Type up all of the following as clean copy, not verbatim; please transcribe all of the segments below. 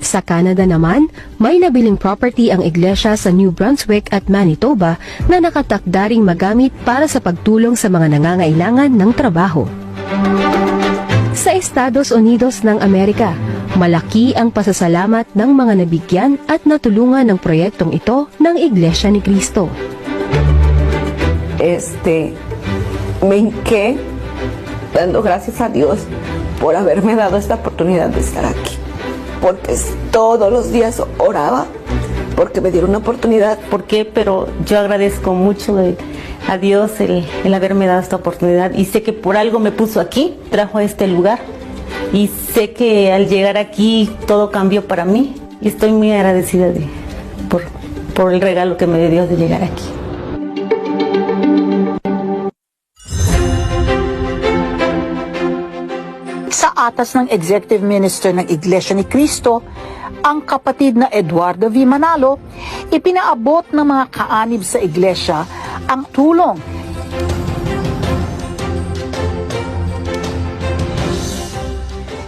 Sa Canada naman, may nabiling property ang iglesia sa New Brunswick at Manitoba na nakatakdaring magamit para sa pagtulong sa mga nangangailangan ng trabaho. Sa Estados Unidos ng Amerika, malaki ang pasasalamat ng mga nabigyan at natulungan ng proyektong ito ng Iglesia ni Cristo. Me hinqué dando gracias a Dios por haberme dado esta oportunidad de estar aquí. Porque todos los días oraba porque me dieron una oportunidad. ¿Por qué? Pero yo agradezco mucho a Dios el haberme dado esta oportunidad y sé que por algo me puso aquí, trajo a este lugar y sé que al llegar aquí todo cambió para mí y estoy muy agradecida por el regalo que me dio de llegar aquí. Sa atas ng Executive Minister ng Iglesia ni Cristo, ang kapatid na Eduardo V. Manalo, ipinaabot ng mga kaanib sa iglesia ang tulong.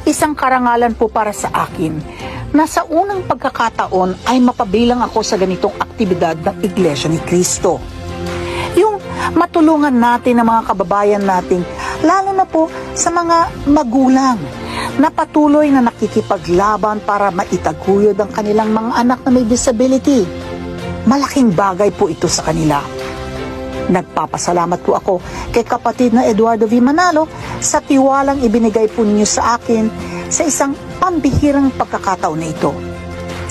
Isang karangalan po para sa akin na sa unang pagkakataon ay mapabilang ako sa ganitong aktibidad ng Iglesia ni Cristo. Yung matulungan natin ang mga kababayan natin, lalo na po sa mga magulang na patuloy na nakikipaglaban para maitaguyod ang kanilang mga anak na may disability. Malaking bagay po ito sa kanila. Nagpapasalamat po ako kay kapatid na Eduardo V. Manalo sa tiwalang ibinigay po ninyo sa akin sa isang pambihirang pagkakataon na ito.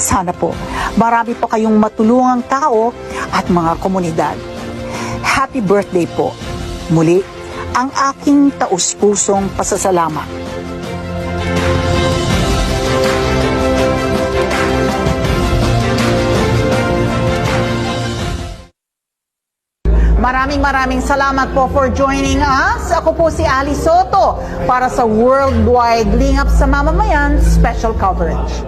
Sana po marami pa kayong matulungang tao at mga komunidad. Happy birthday po. Muli, ang aking taus-pusong pasasalamat. Maraming salamat po for joining us. Ako po si Ali Soto para sa Worldwide Lingap sa Mamamayan Special Coverage.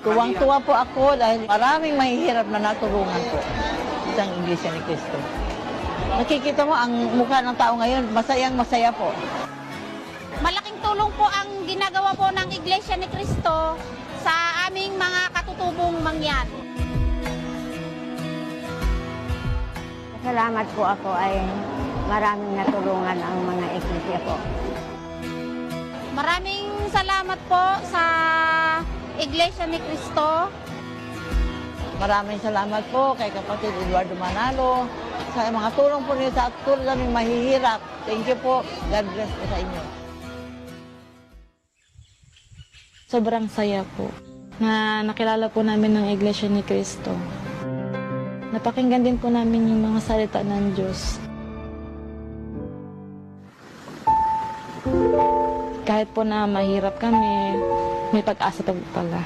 Tuwang-tuwa po ako dahil maraming mahihirap na natulungan po sa Iglesia ni Cristo. Nakikita mo ang mukha ng tao ngayon, masayang-masaya po. Malaking tulong po ang ginagawa po ng Iglesia ni Cristo sa aming mga katutubong mangyan. Salamat po ako ay maraming natulungan ang mga iglesia po. Maraming salamat po sa Iglesia ni Cristo. Maraming salamat po kay kapatid Eduardo Manalo sa mga tulong po niyo sa tulong naming mahihirap. Thank you po. God bless po sa inyo. Sobrang saya po na nakilala po namin ng Iglesia ni Cristo. Napakinggan din po namin yung mga salita ng Diyos. Kahit po na mahirap kami, may pag-asa po pala.